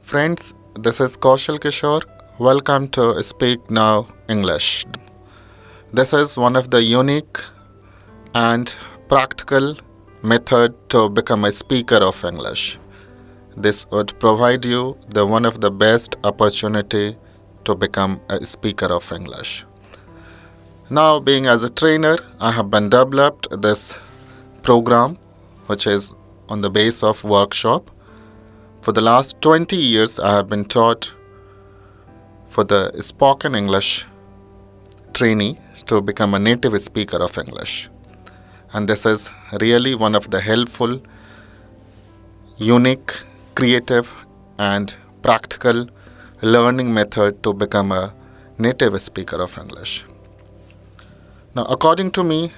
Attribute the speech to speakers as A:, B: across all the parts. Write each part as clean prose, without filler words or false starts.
A: Friends, this is Kishor. Welcome to Speak Now English. This is one of the unique and practical method to become a speaker of English. This would provide you the one of the best opportunity to become a speaker of English. Now, being as a trainer, I have been developed this program, which is on the base of workshop. For the last 20 years, I have been taught for the spoken English trainee to become a native speaker of English. And this is really one of the helpful, unique, creative, and practical learning method to become a native speaker of English. Now, according to me,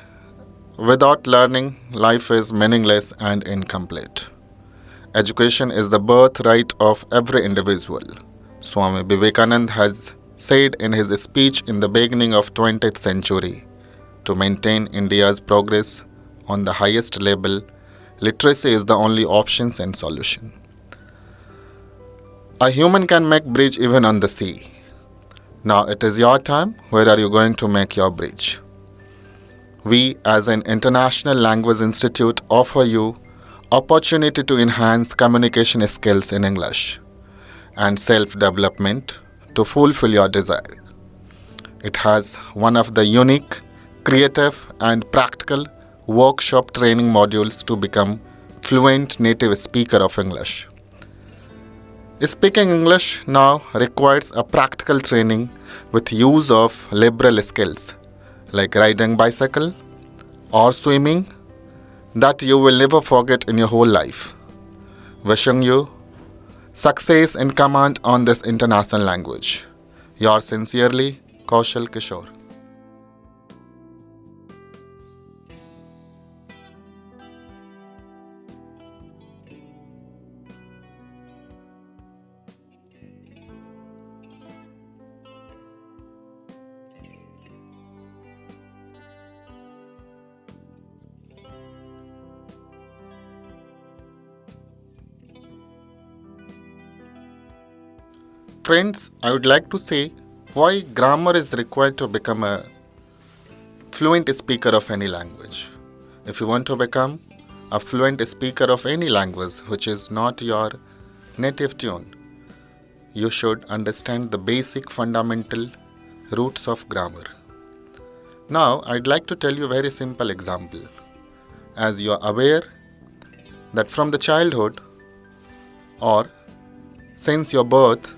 A: without learning, life is meaningless and incomplete. Education is the birthright of every individual. Swami Vivekananda has said in his speech in the beginning of 20th century, to maintain India's progress on the highest level, literacy is the only option and solution. A human can make bridge even on the sea. Now it is your time. Where are you going to make your bridge? We, as an International Language Institute, offer you opportunity to enhance communication skills in English and self-development to fulfill your desire. It has one of the unique, creative and practical workshop training modules to become fluent native speaker of English. Speaking English now requires a practical training with use of liberal skills like riding bicycle or swimming that you will never forget in your whole life. Wishing you success and command on this international language. Yours sincerely, Kishor. Friends, I would like to say why grammar is required to become a fluent speaker of any language. If you want to become a fluent speaker of any language which is not your native tune, you should understand the basic fundamental roots of grammar. Now, I'd like to tell you a very simple example. As you are aware that from the childhood or since your birth,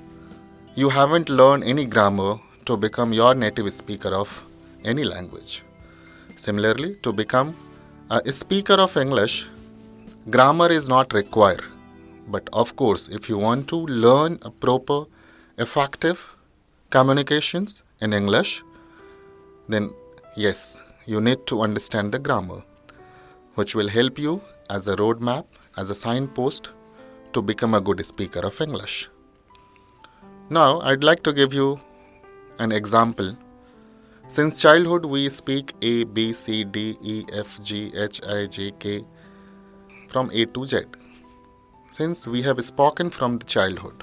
A: you haven't learned any grammar to become your native speaker of any language. Similarly, to become a speaker of English, grammar is not required. But of course, if you want to learn a proper, effective communications in English, then yes, you need to understand the grammar, which will help you as a roadmap, as a signpost to become a good speaker of English. Now, I'd like to give you an example. Since childhood, we speak A, B, C, D, E, F, G, H, I, J, K from A to Z. Since we have spoken from the childhood.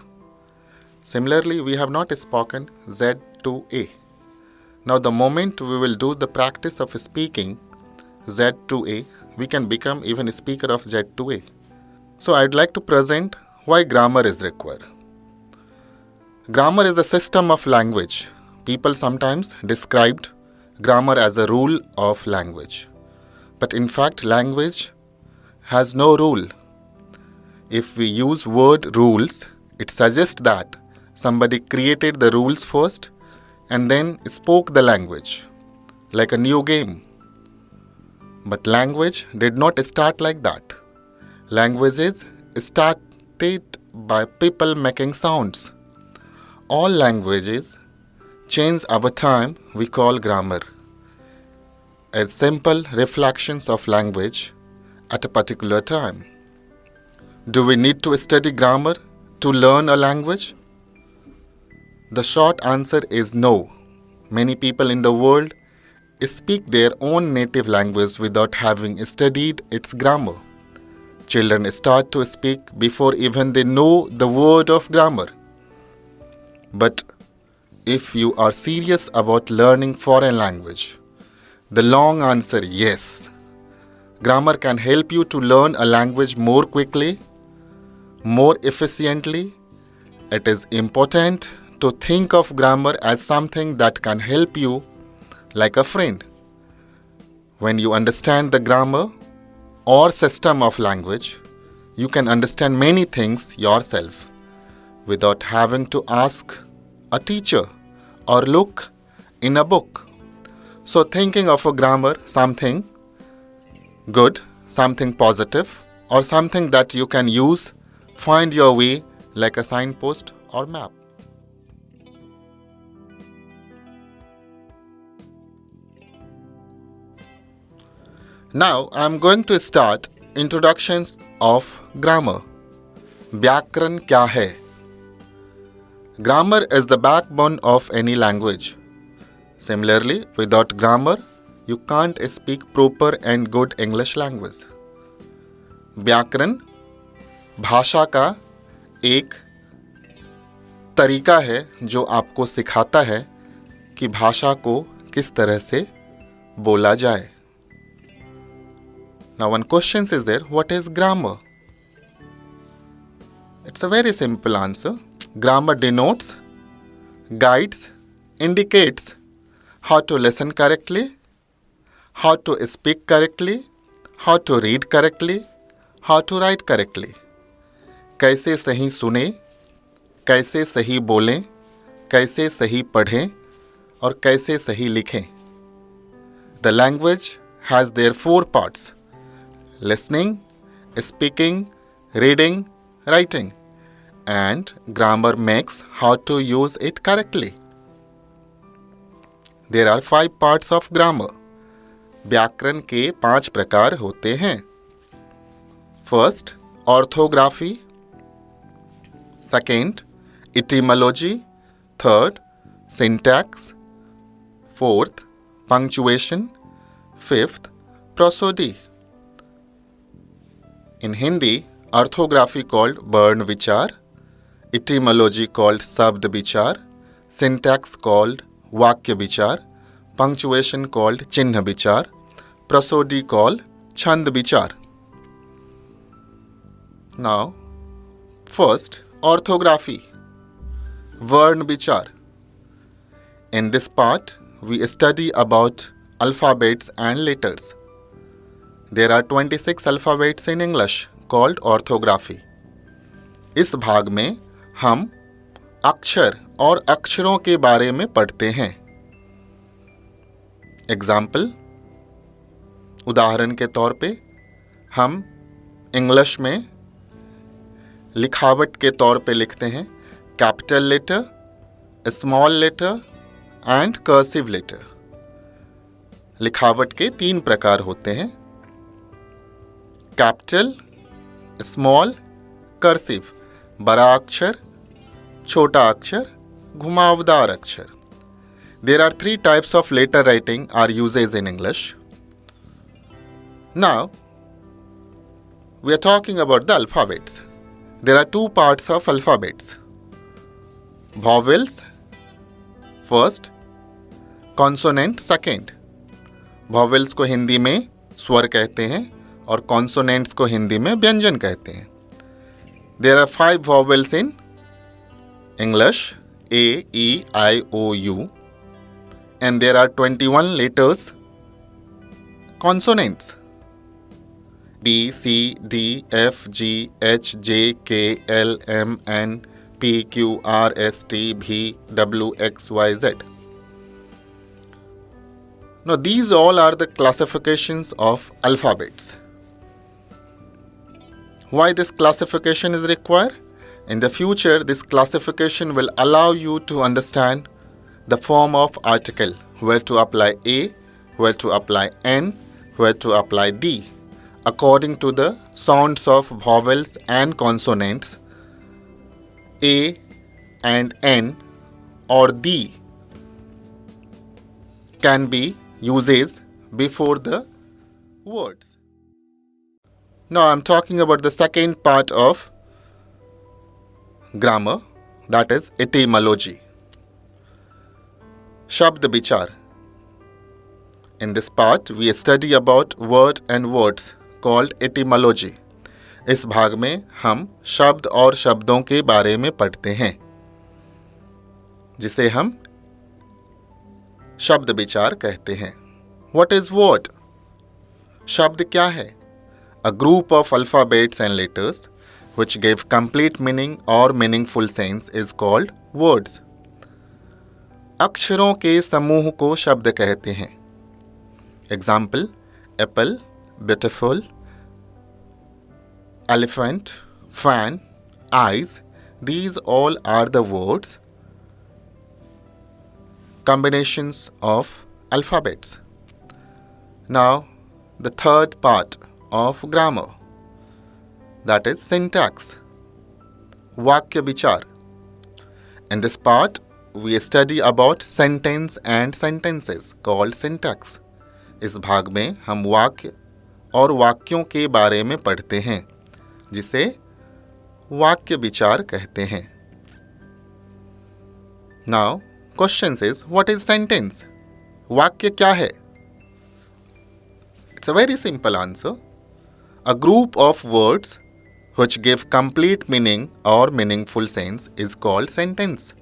A: Similarly, we have not spoken Z to A. Now, the moment we will do the practice of speaking Z to A, we can become even a speaker of Z to A. So, I'd like to present why grammar is required. Grammar is a system of language. People sometimes described grammar as a rule of language. But in fact, language has no rule. If we use word rules, it suggests that somebody created the rules first and then spoke the language, like a new game. But language did not start like that. Languages started by people making sounds. All languages change over time we call grammar as simple reflections of language at a particular time. Do we need to study grammar to learn a language? The short answer is no. Many people in the world speak their own native language without having studied its grammar. children start to speak before even they know the word of grammar. But if you are serious about learning foreign language, the long answer is yes. Grammar can help you to learn a language more quickly, more efficiently. It is important to think of grammar as something that can help you like a friend. When you understand the grammar or system of language, you can understand many things yourself without having to ask a teacher or look in a book. So thinking of a grammar something good, something positive, or something that you can use, find your way like a signpost or map. Now I am going to start introduction of grammar. व्याकरण क्या है? Grammar is the backbone of any language. Similarly, without grammar, you can't speak proper and good English language. व्याकरण भाषा का एक तरीका है जो आपको सिखाता है कि भाषा को किस तरह से बोला जाए. Now one question is there, what is grammar? It's a very simple answer. Grammar denotes, guides, indicates how to listen correctly, how to speak correctly, how to read correctly, how to write correctly. कैसे सही सुने, कैसे सही बोलें, कैसे सही पढ़ें और कैसे सही लिखें. The language has their 4 parts: listening, speaking, reading, writing, and grammar makes how to use it correctly. There are 5 parts of grammar. व्याकरण के 5 प्रकार होते हैं. First, orthography. Second, etymology. Third, syntax. Fourth, punctuation. Fifth, prosody. In Hindi, orthography called वर्ण विचार, etymology called शब्द विचार, syntax called वाक्य विचार, punctuation called चिन्ह विचार, prosody called छंद विचार. Now, first, orthography, वर्ण विचार. In this part, we study about alphabets and letters. There are 26 alphabets in English called orthography. इस भाग में हम अक्षर और अक्षरों के बारे में पढ़ते हैं. एग्जाम्पल, उदाहरण के तौर पे हम इंग्लिश में लिखावट के तौर पे लिखते हैं capital letter, small letter and cursive letter. लिखावट के 3 प्रकार होते हैं: कैपिटल, स्मॉल, कर्सिव. बड़ा अक्षर, छोटा अक्षर, घुमावदार अक्षर. There are 3 types of letter writing are uses in English. Now, we are talking about the alphabets. There are 2 parts of alphabets. Vowels, first, consonant, second. Vowels को हिंदी में स्वर कहते हैं और consonants को हिंदी में व्यंजन कहते हैं. There are 5 vowels in English: A, E, I, O, U. And there are 21 letters, consonants: B, C, D, F, G, H, J, K, L, M, N, P, Q, R, S, T, V, W, X, Y, Z. Now these all are the classifications of alphabets. Why this classification is required? In the future, this classification will allow you to understand the form of article, where to apply A, where to apply N, where to apply D, according to the sounds of vowels and consonants. A and N or D can be uses before the words. Now I'm talking about the second part of grammar, that is etymology. Shabd Bichar. In this part, we study about word and words called etymology. इस भाग में हम शब्द और शब्दों के बारे में पढ़ते हैं, जिसे हम शब्द विचार कहते हैं. What is word? शब्द क्या है? A group of alphabets and letters which give complete meaning or meaningful sense is called words. अक्षरों के समूह को शब्द कहते हैं. Example: apple, beautiful, elephant, fan, eyes. These all are the words, combinations of alphabets. Now, the third part of grammar, that is syntax. Vakya Vichar. In this part, we study about sentence and sentences called syntax. इस भाग में हम वाक्य और वाक्यों के बारे में पढ़ते हैं, जिसे वाक्य विचार कहते हैं. Now, question is, what is sentence? वाक्य क्या है? It's a very simple answer. A group of words which give complete meaning or meaningful sense is called sentence.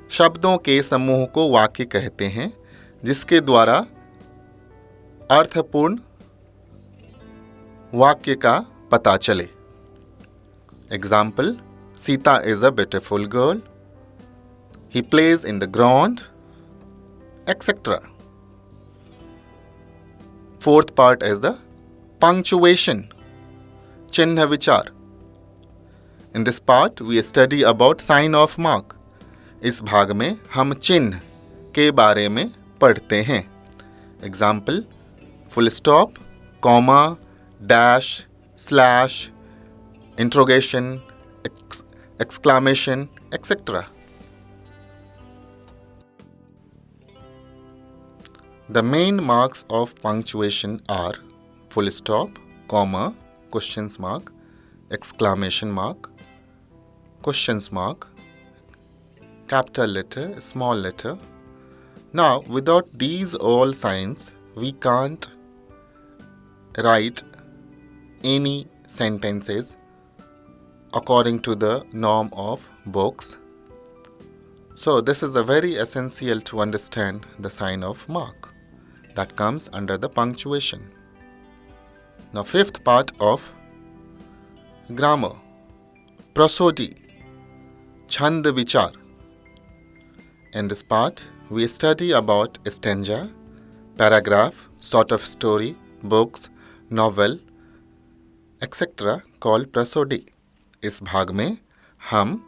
A: शब्दों के समूह को वाक्य कहते हैं, जिसके द्वारा अर्थपूर्ण वाक्य का पता चले. Example: Sita is a beautiful girl. He plays in the ground, etc. Fourth part is the punctuation. Chinha Vichar. In this part, we study about sign of mark. इस भाग में हम चिन्ह के बारे में पढ़ते हैं. Example: full stop, comma, dash, slash, interrogation, exclamation, etc. The main marks of punctuation are full stop, comma, questions mark, exclamation mark, questions mark, capital letter, small letter. Now, without these all signs, we can't write any sentences according to the norm of books. So, this is a very essential to understand the sign of mark that comes under the punctuation. Now, fifth part of grammar, prosody, Chand Vichar. In this part, we study about stanza, paragraph, sort of story, books, novel, etc. called prosody. इस भाग में हम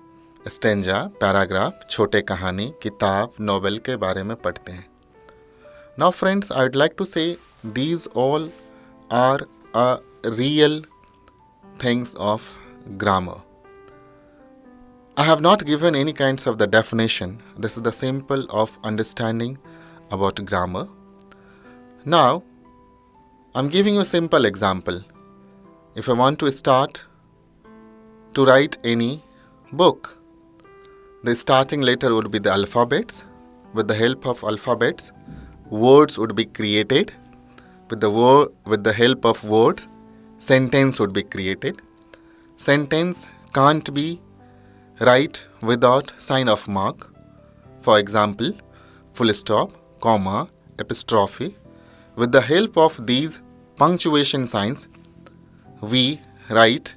A: stanza, paragraph, छोटे कहानी, किताब, novel के बारे में पढ़ते हैं. Now friends, I would like to say these all are real things of grammar. I have not given any kinds of the definition. This is the simple of understanding about grammar. Now, I'm giving you a simple example. If I want to start to write any book, the starting letter would be the alphabets. With the help of alphabets, words would be created. With the help of words, sentence would be created. Sentence can't be right without sign of mark. For example, full stop, comma, apostrophe. With the help of these punctuation signs, we write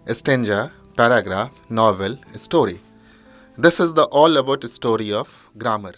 A: stanza, paragraph, novel, story. This is all about story of grammar.